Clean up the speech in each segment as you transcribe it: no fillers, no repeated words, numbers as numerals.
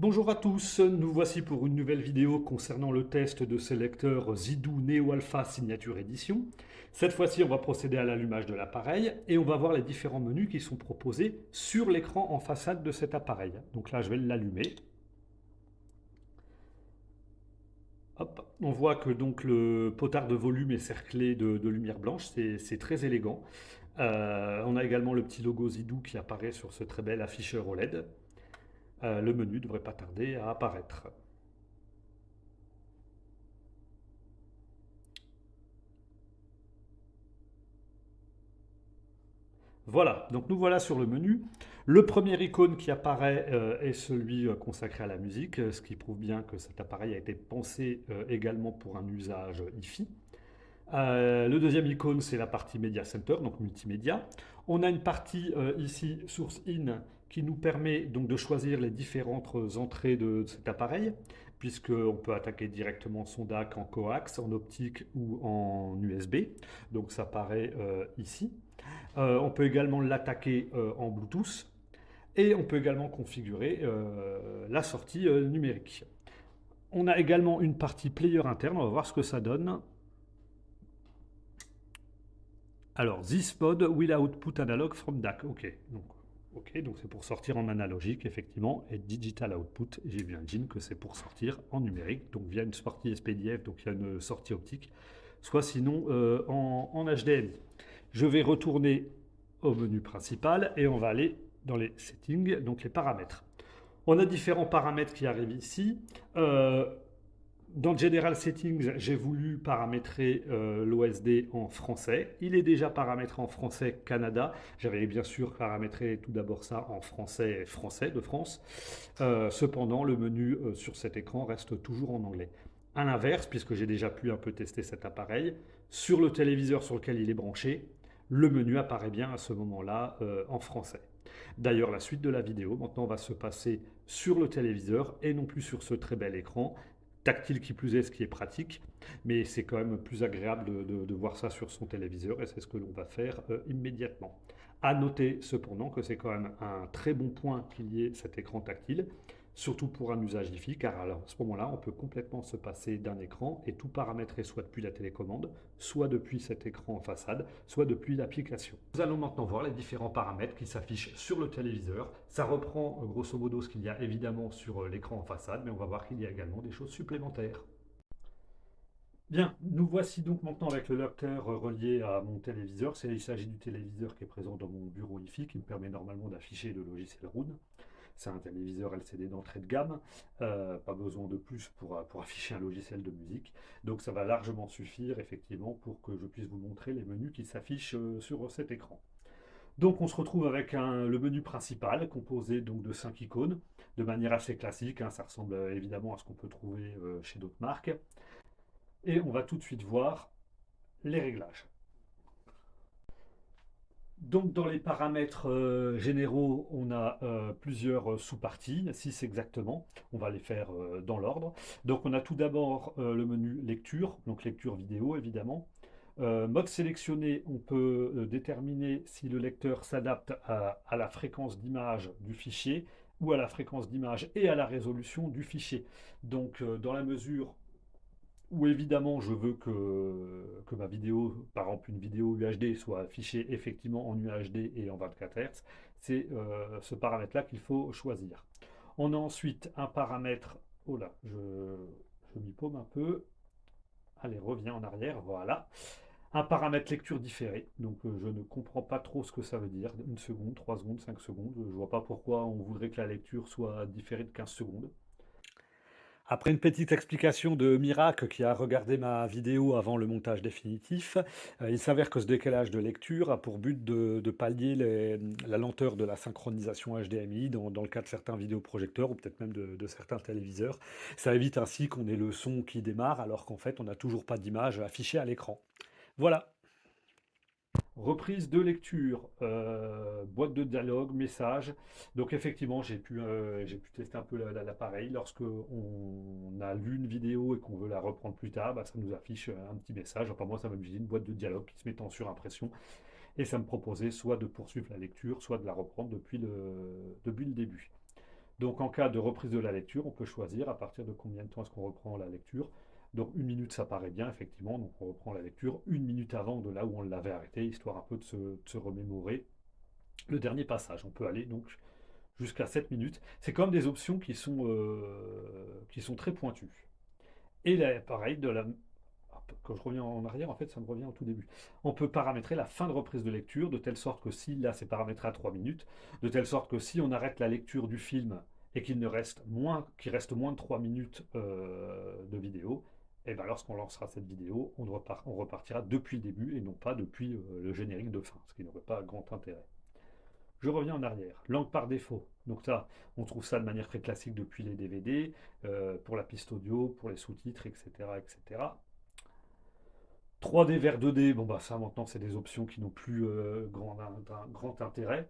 Bonjour à tous, nous voici pour une nouvelle vidéo concernant le test de ces lecteurs Zidou Neo Alpha Signature Edition. Cette fois-ci, on va procéder à l'allumage de l'appareil et on va voir les différents menus qui sont proposés sur l'écran en façade de cet appareil. Donc là, je vais l'allumer. Hop. On voit que donc le potard de volume est cerclé de lumière blanche, c'est très élégant. On a également le petit logo Zidou qui apparaît sur ce très bel afficheur OLED. Le menu ne devrait pas tarder à apparaître. Voilà, donc nous voilà sur le menu. Le premier icône qui apparaît est celui consacré à la musique, ce qui prouve bien que cet appareil a été pensé également pour un usage hi-fi. Le deuxième icône, c'est la partie Media Center, donc multimédia. On a une partie ici, Source In, qui nous permet donc de choisir les différentes entrées de cet appareil, puisqu'on peut attaquer directement son DAC en coax, en optique ou en USB. Donc ça apparaît ici. On peut également l'attaquer en Bluetooth et on peut également configurer la sortie numérique. On a également une partie player interne, on va voir ce que ça donne. Alors, this mode will output analog from DAC. Ok, donc c'est pour sortir en analogique, effectivement, et digital output. J'ai vu un jean que c'est pour sortir en numérique, donc via une sortie SPDIF, donc il y a une sortie optique, soit sinon en HDMI. Je vais retourner au menu principal et on va aller dans les settings, donc les paramètres. On a différents paramètres qui arrivent ici. Dans General Settings, j'ai voulu paramétrer l'OSD en français. Il est déjà paramétré en français Canada. J'avais bien sûr paramétré tout d'abord ça en français français de France. Cependant, le menu sur cet écran reste toujours en anglais. À l'inverse, puisque j'ai déjà pu un peu tester cet appareil, sur le téléviseur sur lequel il est branché, le menu apparaît bien à ce moment-là en français. D'ailleurs, la suite de la vidéo maintenant va se passer sur le téléviseur et non plus sur ce très bel écran tactile qui plus est, ce qui est pratique, mais c'est quand même plus agréable de voir ça sur son téléviseur et c'est ce que l'on va faire immédiatement. À noter cependant que c'est quand même un très bon point qu'il y ait cet écran tactile, surtout pour un usage hi car alors, à ce moment-là, on peut complètement se passer d'un écran et tout paramétrer soit depuis la télécommande, soit depuis cet écran en façade, soit depuis l'application. Nous allons maintenant voir les différents paramètres qui s'affichent sur le téléviseur. Ça reprend grosso modo ce qu'il y a évidemment sur l'écran en façade, mais on va voir qu'il y a également des choses supplémentaires. Bien, nous voici donc maintenant avec le lecteur relié à mon téléviseur. Il s'agit du téléviseur qui est présent dans mon bureau hi qui me permet normalement d'afficher le logiciel Roon. C'est un téléviseur LCD d'entrée de gamme, pas besoin de plus pour afficher un logiciel de musique. Donc ça va largement suffire effectivement pour que je puisse vous montrer les menus qui s'affichent sur cet écran. Donc on se retrouve avec le menu principal composé donc de 5 icônes de manière assez classique, hein, ça ressemble évidemment à ce qu'on peut trouver chez d'autres marques. Et on va tout de suite voir les réglages. Donc dans les paramètres généraux, on a plusieurs sous-parties, 6 exactement. On va les faire dans l'ordre. Donc on a tout d'abord le menu lecture, donc lecture vidéo évidemment. Mode sélectionné, on peut déterminer si le lecteur s'adapte à la fréquence d'image du fichier ou à la fréquence d'image et à la résolution du fichier. Donc dans la mesure où évidemment je veux que ma vidéo, par exemple une vidéo UHD, soit affichée effectivement en UHD et en 24 Hz, c'est ce paramètre-là qu'il faut choisir. On a ensuite un paramètre, oh là, je m'y paume un peu, allez, reviens en arrière, voilà. Un paramètre lecture différée, donc je ne comprends pas trop ce que ça veut dire, une seconde, 3 secondes, 5 secondes, je ne vois pas pourquoi on voudrait que la lecture soit différée de 15 secondes. Après une petite explication de Miracle qui a regardé ma vidéo avant le montage définitif, il s'avère que ce décalage de lecture a pour but de pallier la lenteur de la synchronisation HDMI dans le cas de certains vidéoprojecteurs ou peut-être même de certains téléviseurs. Ça évite ainsi qu'on ait le son qui démarre alors qu'en fait on n'a toujours pas d'image affichée à l'écran. Voilà. Reprise de lecture, boîte de dialogue, message. Donc effectivement, j'ai pu tester un peu l'appareil. Lorsque on a lu une vidéo et qu'on veut la reprendre plus tard, bah, ça nous affiche un petit message. Enfin moi, ça m'amusait une boîte de dialogue qui se met en surimpression. Et ça me proposait soit de poursuivre la lecture, soit de la reprendre depuis le début. Donc en cas de reprise de la lecture, on peut choisir à partir de combien de temps est-ce qu'on reprend la lecture. Donc 1 minute, ça paraît bien, effectivement. Donc on reprend la lecture 1 minute avant de là où on l'avait arrêté, histoire un peu de se remémorer le dernier passage. On peut aller donc jusqu'à 7 minutes. C'est comme des options qui sont très pointues. Et là, pareil, quand je reviens en arrière, en fait, ça me revient au tout début. On peut paramétrer la fin de reprise de lecture, de telle sorte que si, là, c'est paramétré à 3 minutes, de telle sorte que si on arrête la lecture du film et qu'il reste moins de 3 minutes de vidéo, et ben lorsqu'on lancera cette vidéo, on repartira depuis le début et non pas depuis le générique de fin, ce qui n'aurait pas grand intérêt. Je reviens en arrière. Langue par défaut. Donc ça, on trouve ça de manière très classique depuis les DVD, pour la piste audio, pour les sous-titres, etc., etc. 3D vers 2D, bon bah ça maintenant c'est des options qui n'ont plus grand intérêt.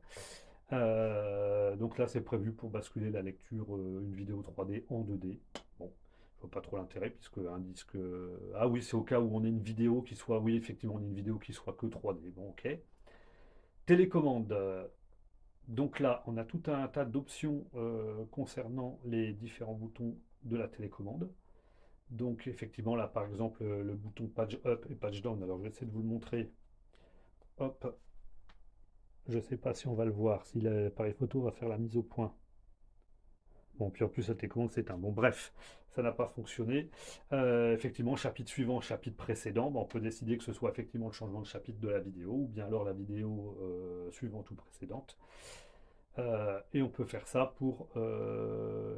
Donc là c'est prévu pour basculer la lecture une vidéo 3D en 2D. Bon, je vois pas trop l'intérêt puisque un disque. Ah oui, c'est au cas où on ait une vidéo qui soit. Oui, effectivement, on a une vidéo qui soit que 3D. Bon, ok. Télécommande. Donc là, on a tout un tas d'options concernant les différents boutons de la télécommande. Donc effectivement, là par exemple, le bouton page up et page down. Alors je vais essayer de vous le montrer. Hop, je ne sais pas si on va le voir, si l'appareil photo va faire la mise au point. Bon, puis en plus la télécommande c'est un. Bon, bref, ça n'a pas fonctionné. Effectivement, chapitre suivant, chapitre précédent, ben, on peut décider que ce soit effectivement le changement de chapitre de la vidéo, ou bien alors la vidéo suivante ou précédente. Et on peut faire ça pour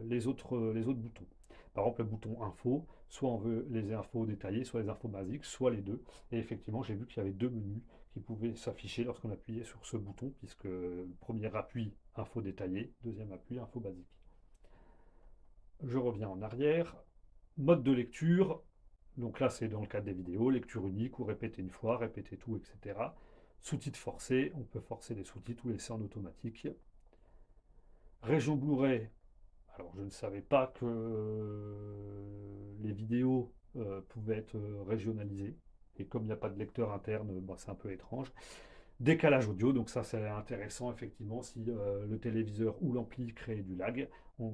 les autres boutons. Par exemple, le bouton info, soit on veut les infos détaillées, soit les infos basiques, soit les deux. Et effectivement, j'ai vu qu'il y avait deux menus qui pouvaient s'afficher lorsqu'on appuyait sur ce bouton, puisque le premier appui info détaillée, deuxième appui info basique. Je reviens en arrière. Mode de lecture. Donc là, c'est dans le cadre des vidéos, lecture unique ou répéter une fois, répéter tout, etc. Sous-titres forcés, on peut forcer les sous-titres ou laisser en automatique. Région Blu-ray, alors je ne savais pas que les vidéos pouvaient être régionalisées. Et comme il n'y a pas de lecteur interne, bah, c'est un peu étrange. Décalage audio, donc ça c'est intéressant effectivement si le téléviseur ou l'ampli crée du lag,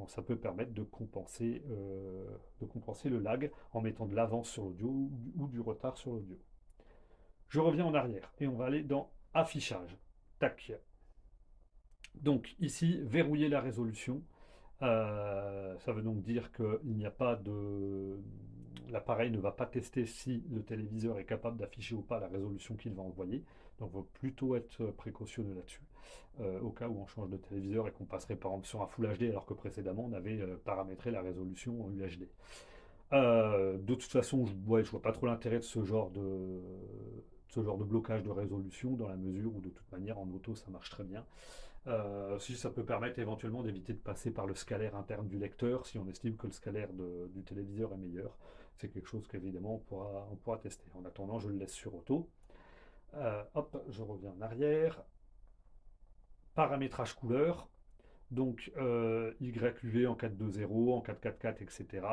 ça peut permettre de compenser le lag en mettant de l'avance sur l'audio ou du retard sur l'audio. Je reviens en arrière et on va aller dans affichage. Tac. Donc ici, verrouiller la résolution. Ça veut donc dire qu'il n'y a pas de. L'appareil ne va pas tester si le téléviseur est capable d'afficher ou pas la résolution qu'il va envoyer. Donc il faut plutôt être précautionneux là-dessus. Au cas où on change de téléviseur et qu'on passerait par exemple sur un Full HD alors que précédemment on avait paramétré la résolution en UHD. De toute façon, je vois pas trop l'intérêt de ce genre de blocage de résolution dans la mesure où de toute manière en auto ça marche très bien. Si ça peut permettre éventuellement d'éviter de passer par le scalaire interne du lecteur si on estime que le scalaire du téléviseur est meilleur. C'est quelque chose qu'évidemment on pourra tester. En attendant, je le laisse sur auto. Hop, je reviens en arrière. Paramétrage couleur. Donc YUV en 4.2.0, en 4.4.4, etc.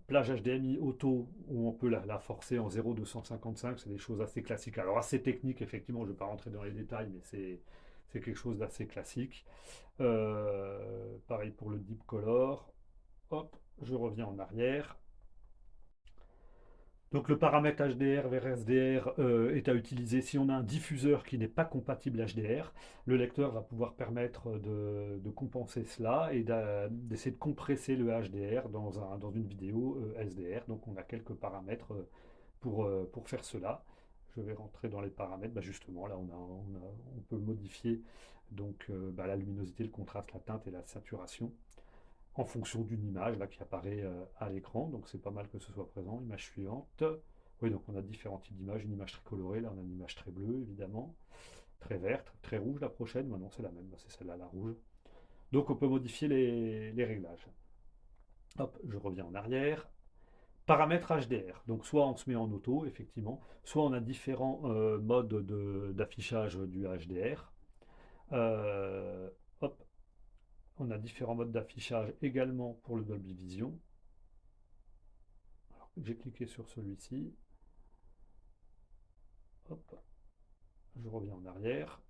Plage HDMI auto où on peut la forcer en 0.255, c'est des choses assez classiques. Alors assez techniques, effectivement, je ne vais pas rentrer dans les détails, mais c'est quelque chose d'assez classique. Pareil pour le Deep Color. Hop, je reviens en arrière. Donc le paramètre HDR vers SDR est à utiliser si on a un diffuseur qui n'est pas compatible HDR. Le lecteur va pouvoir permettre de compenser cela et d'essayer de compresser le HDR dans une vidéo SDR. Donc on a quelques paramètres pour faire cela. Je vais rentrer dans les paramètres. Bah, justement, là on peut modifier donc, la luminosité, le contraste, la teinte et la saturation en fonction d'une image là, qui apparaît à l'écran. Donc c'est pas mal que ce soit présent. Image suivante. Oui, donc on a différents types d'images. Une image très colorée, là on a une image très bleue évidemment, très verte, très rouge la prochaine. Maintenant c'est la même, c'est celle-là la rouge. Donc on peut modifier les réglages. Hop, je reviens en arrière. Paramètres HDR. Donc soit on se met en auto, effectivement, soit on a différents modes d'affichage du HDR. Hop, on a différents modes d'affichage également pour le Dolby Vision. Alors, j'ai cliqué sur celui-ci. Hop, je reviens en arrière.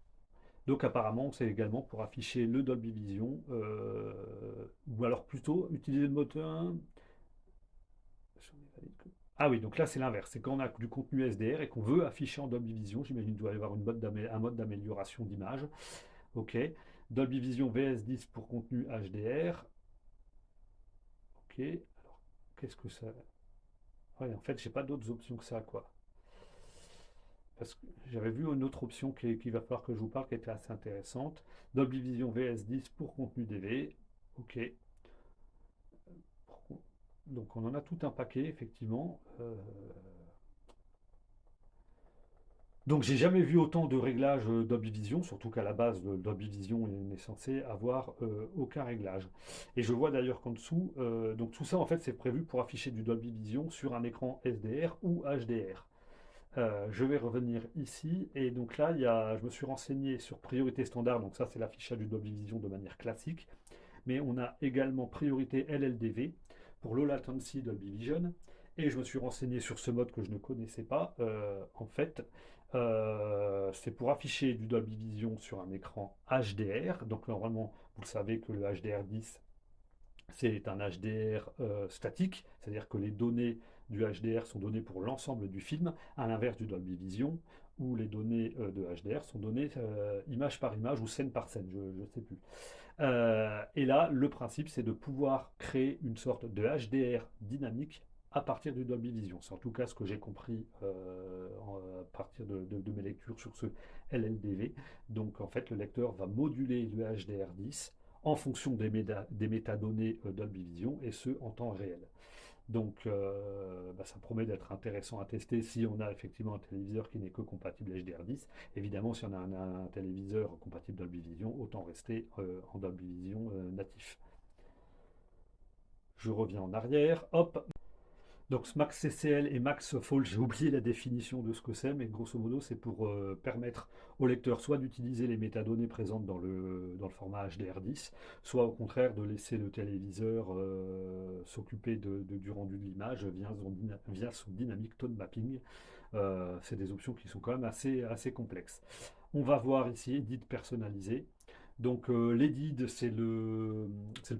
Donc apparemment, c'est également pour afficher le Dolby Vision, ou alors plutôt utiliser le moteur. Ah oui, donc là c'est l'inverse, c'est quand on a du contenu SDR et qu'on veut afficher en Dolby Vision, j'imagine qu'il doit y avoir un mode d'amélioration d'image. Ok, Dolby Vision VS10 pour contenu HDR. Ok, alors qu'est-ce que ça... Ouais, en fait, j'ai pas d'autres options que ça, quoi. Parce que j'avais vu une autre option qui va falloir que je vous parle qui était assez intéressante. Dolby Vision VS10 pour contenu DV. Ok. Donc on en a tout un paquet, effectivement. Donc j'ai jamais vu autant de réglages Dolby Vision, surtout qu'à la base, le Dolby Vision n'est censé avoir aucun réglage. Et je vois d'ailleurs qu'en dessous, donc tout ça en fait c'est prévu pour afficher du Dolby Vision sur un écran SDR ou HDR. Je vais revenir ici et donc là je me suis renseigné sur priorité standard, donc ça c'est l'affichage du Dolby Vision de manière classique, mais on a également priorité LLDV pour Low Latency Dolby Vision. Et je me suis renseigné sur ce mode que je ne connaissais pas. En fait, c'est pour afficher du Dolby Vision sur un écran HDR. Donc normalement, vous le savez que le HDR10, c'est un HDR statique, c'est-à-dire que les données du HDR sont données pour l'ensemble du film, à l'inverse du Dolby Vision, où les données de HDR sont données image par image ou scène par scène, je ne sais plus. Et là, le principe, c'est de pouvoir créer une sorte de HDR dynamique à partir du Dolby Vision. C'est en tout cas ce que j'ai compris à partir de mes lectures sur ce LLDV. Donc en fait, le lecteur va moduler le HDR10 en fonction des métadonnées Dolby Vision et ce en temps réel. Donc ça promet d'être intéressant à tester si on a effectivement un téléviseur qui n'est que compatible HDR10. Évidemment, si on a un téléviseur compatible Dolby Vision, autant rester en Dolby Vision natif. Je reviens en arrière, hop. Donc Max CCL et Max Fall, j'ai oublié la définition de ce que c'est, mais grosso modo c'est pour permettre au lecteur soit d'utiliser les métadonnées présentes dans le format HDR10, soit au contraire de laisser le téléviseur s'occuper du rendu de l'image via son dynamic tone mapping. C'est des options qui sont quand même assez complexes. On va voir ici Edit personnalisé. Donc l'EDID, c'est le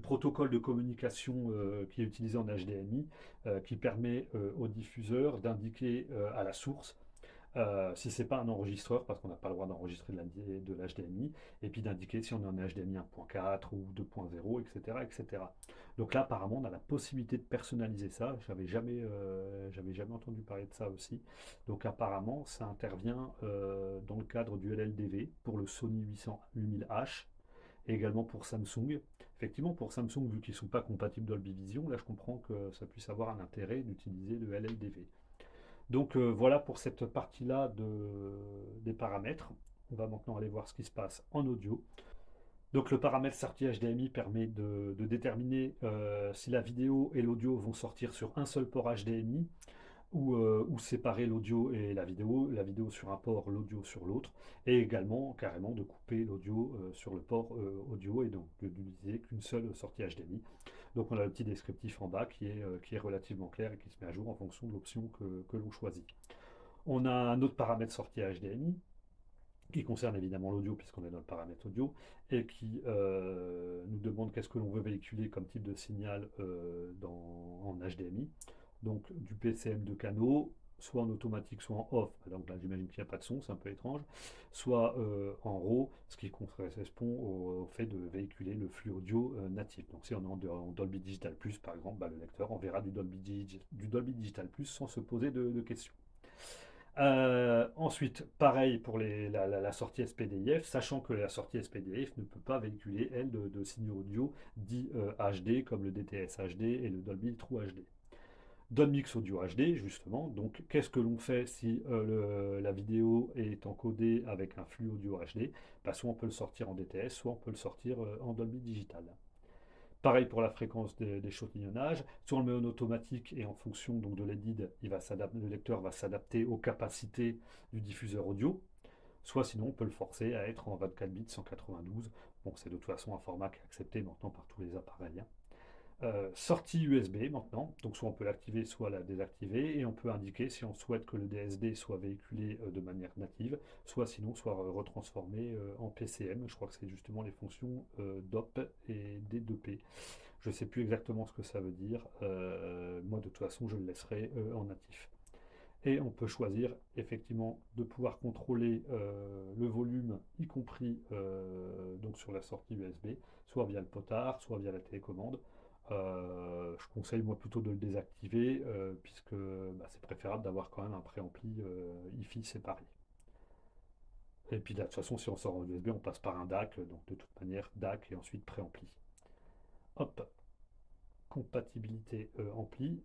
protocole de communication qui est utilisé en HDMI, qui permet au diffuseur d'indiquer à la source si c'est pas un enregistreur, parce qu'on n'a pas le droit d'enregistrer de l'HDMI, et puis d'indiquer si on est en HDMI 1.4 ou 2.0, etc., etc. Donc là, apparemment, on a la possibilité de personnaliser ça. J'avais jamais entendu parler de ça aussi. Donc apparemment, ça intervient dans le cadre du LLDV pour le Sony 8000H et également pour Samsung. Effectivement, pour Samsung, vu qu'ils ne sont pas compatibles Dolby Vision, là je comprends que ça puisse avoir un intérêt d'utiliser le LLDV. Donc voilà pour cette partie-là des paramètres. On va maintenant aller voir ce qui se passe en audio. Donc le paramètre sortie HDMI permet de déterminer si la vidéo et l'audio vont sortir sur un seul port HDMI ou séparer l'audio et la vidéo sur un port, l'audio sur l'autre, et également carrément de couper l'audio sur le port audio et donc de n'utiliser qu'une seule sortie HDMI. Donc on a le petit descriptif en bas qui est relativement clair et qui se met à jour en fonction de l'option que l'on choisit. On a un autre paramètre sortie HDMI qui concerne évidemment l'audio puisqu'on est dans le paramètre audio et qui nous demande qu'est-ce que l'on veut véhiculer comme type de signal en HDMI. Donc du PCM de canaux, soit en automatique, soit en off. Donc là, j'imagine qu'il n'y a pas de son, c'est un peu étrange. Soit en RAW, ce qui correspond au fait de véhiculer le flux audio natif. Donc si on est en Dolby Digital Plus, par exemple, le lecteur enverra du Dolby Digital Plus sans se poser de questions. Ensuite, pareil pour la sortie SPDIF, sachant que la sortie SPDIF ne peut pas véhiculer, elle, de signaux audio dits HD, comme le DTS HD et le Dolby True HD. Mix Audio HD, justement. Donc, qu'est-ce que l'on fait si la vidéo est encodée avec un flux audio HD? Soit on peut le sortir en DTS, soit on peut le sortir en Dolby Digital. Pareil pour la fréquence des d'échantillonnage. Soit on le met en automatique et en fonction donc, de l'EDID, le lecteur va s'adapter aux capacités du diffuseur audio. Soit sinon on peut le forcer à être en 24 bits 192. Bon, c'est de toute façon un format qui est accepté maintenant par tous les appareils. Sortie USB maintenant, donc soit on peut l'activer, soit la désactiver, et on peut indiquer si on souhaite que le DSD soit véhiculé de manière native, soit sinon soit retransformé en PCM. Je crois que c'est justement les fonctions DOP et D2P. Je ne sais plus exactement ce que ça veut dire. Moi, de toute façon, je le laisserai en natif. Et on peut choisir effectivement de pouvoir contrôler le volume, y compris donc sur la sortie USB, soit via le potard, soit via la télécommande. Je conseille moi plutôt de le désactiver puisque bah, c'est préférable d'avoir quand même un préampli hi-fi séparé. Et puis de toute façon, si on sort en USB, on passe par un DAC, donc de toute manière DAC et ensuite préampli. Hop, compatibilité ampli.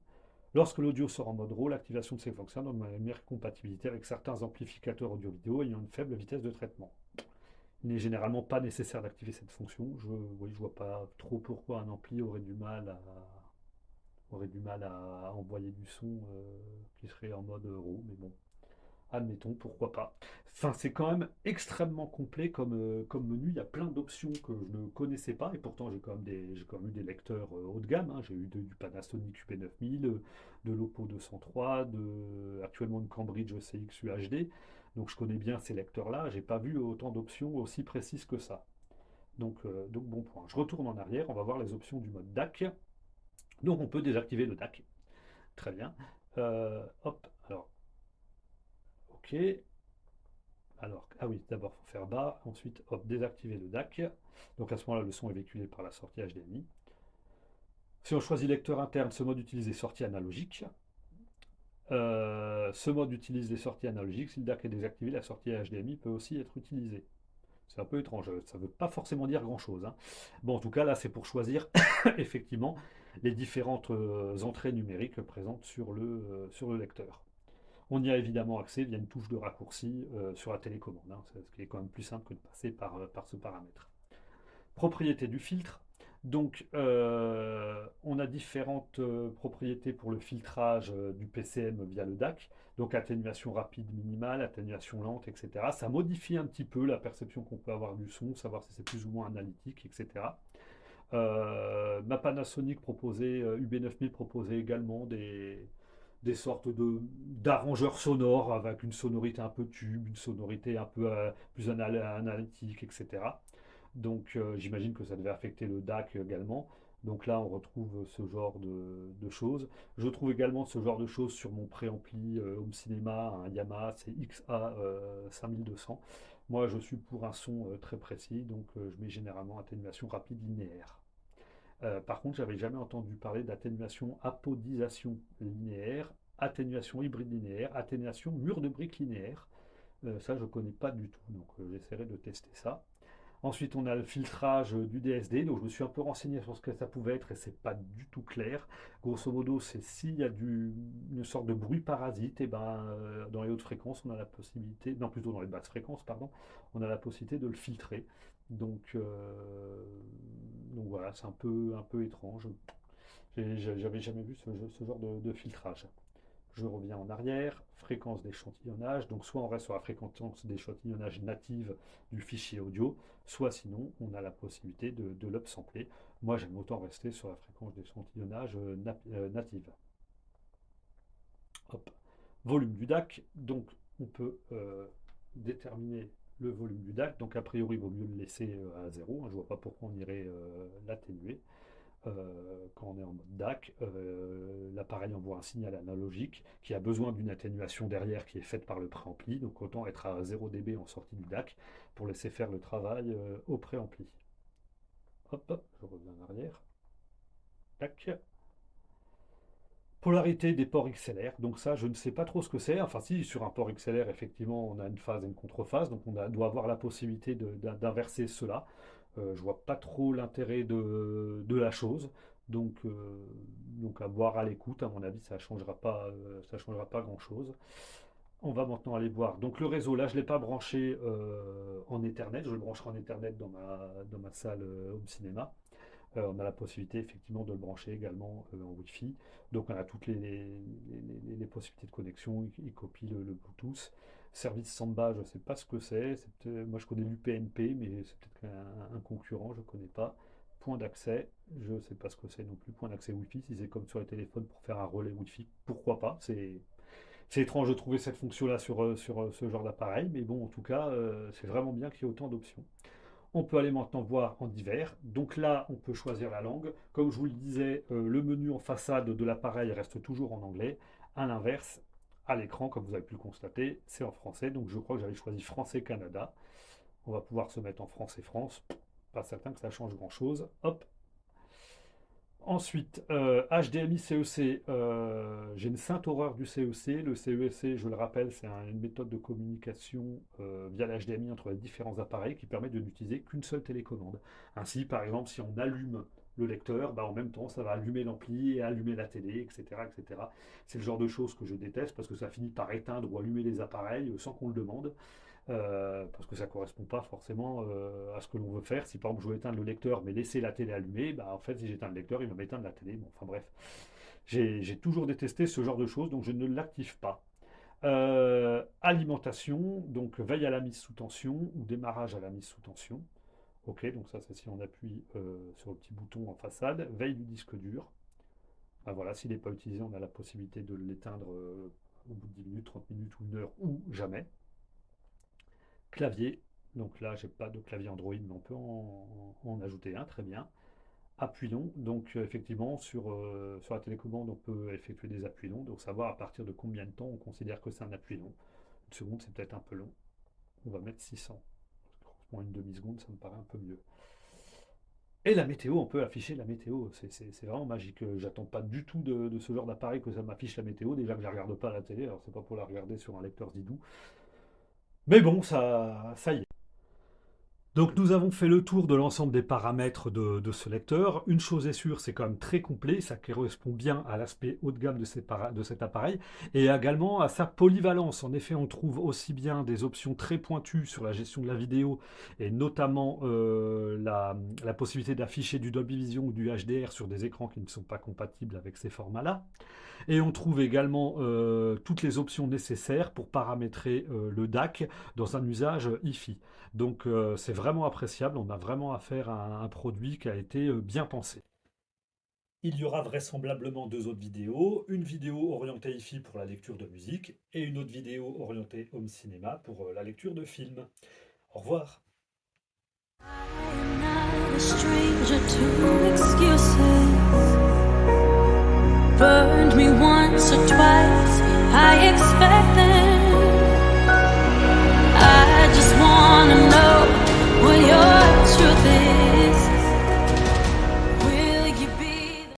Lorsque l'audio sort en mode RAW, l'activation de ces fonctions donne une meilleure compatibilité avec certains amplificateurs audio-vidéo ayant une faible vitesse de traitement. Il n'est généralement pas nécessaire d'activer cette fonction. Oui, je vois pas trop pourquoi un ampli aurait du mal à envoyer du son qui serait en mode RAW, mais bon, admettons, pourquoi pas. Enfin, c'est quand même extrêmement complet comme menu. Il y a plein d'options que je ne connaissais pas. Et pourtant, j'ai quand même eu des lecteurs haut de gamme, hein. J'ai eu du Panasonic UP9000, de l'Oppo 203, actuellement une Cambridge CX UHD. Donc, je connais bien ces lecteurs-là. J'ai pas vu autant d'options aussi précises que ça. Donc, bon point. Je retourne en arrière. On va voir les options du mode DAC. Donc, on peut désactiver le DAC. Très bien. Hop. Alors, OK. Alors, ah oui, d'abord, il faut faire bas, ensuite, hop, désactiver le DAC. Donc à ce moment-là, le son est véhiculé par la sortie HDMI. Si on choisit lecteur interne, ce mode utilise les sorties analogiques. Ce mode utilise les sorties analogiques. Si le DAC est désactivé, la sortie HDMI peut aussi être utilisée. C'est un peu étrange, ça ne veut pas forcément dire grand-chose, hein. Bon, en tout cas, là, c'est pour choisir effectivement les différentes entrées numériques présentes sur le lecteur. On y a évidemment accès via une touche de raccourci sur la télécommande, hein, ce qui est quand même plus simple que de passer par ce paramètre. Propriété du filtre. Donc, on a différentes propriétés pour le filtrage du PCM via le DAC. Donc, atténuation rapide minimale, atténuation lente, etc. Ça modifie un petit peu la perception qu'on peut avoir du son, savoir si c'est plus ou moins analytique, etc. Ma Panasonic proposait, UB9000 proposait également des sortes d'arrangeurs sonores avec une sonorité un peu tube, une sonorité un peu plus analytique, etc. Donc j'imagine que ça devait affecter le DAC également. Donc là, on retrouve ce genre de choses. Je trouve également ce genre de choses sur mon préampli Home Cinema, un Yamaha CXA 5200. Moi, je suis pour un son très précis, donc je mets généralement atténuation rapide linéaire. Par contre, j'avais jamais entendu parler d'atténuation apodisation linéaire, atténuation hybride linéaire, atténuation mur de briques linéaire. Ça, je ne connais pas du tout, donc j'essaierai de tester ça. Ensuite, on a le filtrage du DSD. Donc, je me suis un peu renseigné sur ce que ça pouvait être et c'est pas du tout clair. Grosso modo, c'est s'il y a une sorte de bruit parasite, et ben, dans les hautes fréquences, on a la possibilité, non plutôt dans les basses fréquences, pardon, on a la possibilité de le filtrer. Donc, voilà, c'est un peu étrange. J'avais jamais vu ce genre de filtrage. Je reviens en arrière, fréquence d'échantillonnage. Donc soit on reste sur la fréquence d'échantillonnage native du fichier audio, soit sinon on a la possibilité de l'upsampler. Moi j'aime autant rester sur la fréquence d'échantillonnage native. Hop. Volume du DAC. Donc on peut déterminer le volume du DAC. Donc a priori il vaut mieux le laisser à 0. Je ne vois pas pourquoi on irait l'atténuer. Quand on est en mode DAC, l'appareil envoie un signal analogique qui a besoin d'une atténuation derrière qui est faite par le préampli. Donc autant être à 0 dB en sortie du DAC pour laisser faire le travail au préampli. Hop, je reviens en arrière. Tac. Polarité des ports XLR. Donc ça, je ne sais pas trop ce que c'est. Enfin si, sur un port XLR, effectivement, on a une phase et une contrephase. Donc doit avoir la possibilité d'inverser cela. Je vois pas trop l'intérêt de la chose. Donc à voir à l'écoute, à mon avis, ça changera pas grand-chose. On va maintenant aller voir. Donc le réseau, là, je ne l'ai pas branché en Ethernet. Je le brancherai en Ethernet dans ma salle Home Cinéma. On a la possibilité effectivement de le brancher également en Wi-Fi. Donc on a toutes les possibilités de connexion. Il copie le Bluetooth. Service Samba, je ne sais pas ce que c'est. Moi je connais l'UPnP, mais c'est peut-être un concurrent, je ne connais pas. point d'accès, je ne sais pas ce que c'est non plus, point d'accès Wi-Fi, si c'est comme sur les téléphones pour faire un relais Wi-Fi, pourquoi pas, c'est étrange de trouver cette fonction-là sur ce genre d'appareil, mais bon, en tout cas, c'est vraiment bien qu'il y ait autant d'options. On peut aller maintenant voir en divers. Donc là, on peut choisir la langue. Comme je vous le disais, le menu en façade de l'appareil reste toujours en anglais. À l'inverse, à l'écran, comme vous avez pu le constater, c'est en français. Donc je crois que j'avais choisi français Canada. On va pouvoir se mettre en français France. Pas certain que ça change grand-chose. Hop. Ensuite, HDMI CEC, j'ai une sainte horreur du CEC. Le CEC, je le rappelle, c'est une méthode de communication via l'HDMI entre les différents appareils qui permet de n'utiliser qu'une seule télécommande. Ainsi, par exemple, si on allume le lecteur, bah, en même temps, ça va allumer l'ampli et allumer la télé, etc., etc. C'est le genre de choses que je déteste parce que ça finit par éteindre ou allumer les appareils sans qu'on le demande. Parce que ça ne correspond pas forcément à ce que l'on veut faire. Si par exemple je veux éteindre le lecteur mais laisser la télé allumée, bah, en fait si j'éteins le lecteur, il va m'éteindre la télé. Bon, enfin bref, j'ai toujours détesté ce genre de choses, donc je ne l'active pas. Alimentation, donc veille à la mise sous tension ou démarrage à la mise sous tension. Ok, donc ça c'est si on appuie sur le petit bouton en façade. Veille du disque dur. Ah, voilà, s'il n'est pas utilisé, on a la possibilité de l'éteindre au bout de 10 minutes, 30 minutes ou une heure ou jamais. Clavier, donc là j'ai pas de clavier Android, mais on peut en ajouter un, très bien. Appui long, donc effectivement sur la télécommande on peut effectuer des appuis longs, donc savoir à partir de combien de temps on considère que c'est un appui long. Une seconde c'est peut-être un peu long, on va mettre 600. Pour une demi-seconde ça me paraît un peu mieux. Et la météo, on peut afficher la météo, c'est vraiment magique. J'attends pas du tout de ce genre d'appareil que ça m'affiche la météo, déjà que je la regarde pas à la télé, alors c'est pas pour la regarder sur un lecteur Zidou. Mais bon, ça y est. Donc nous avons fait le tour de l'ensemble des paramètres de ce lecteur. Une chose est sûre, c'est quand même très complet, ça correspond bien à l'aspect haut de gamme de cet appareil et également à sa polyvalence. En effet, on trouve aussi bien des options très pointues sur la gestion de la vidéo et notamment la possibilité d'afficher du Dolby Vision ou du HDR sur des écrans qui ne sont pas compatibles avec ces formats-là. Et on trouve également toutes les options nécessaires pour paramétrer le DAC dans un usage hi-fi. Donc c'est vraiment appréciable, on a vraiment affaire à un produit qui a été bien pensé. Il y aura vraisemblablement deux autres vidéos, une vidéo orientée hi-fi pour la lecture de musique et une autre vidéo orientée home cinéma pour la lecture de films. Au revoir. I'm not a stranger to excuses. Burned me once or twice. I expect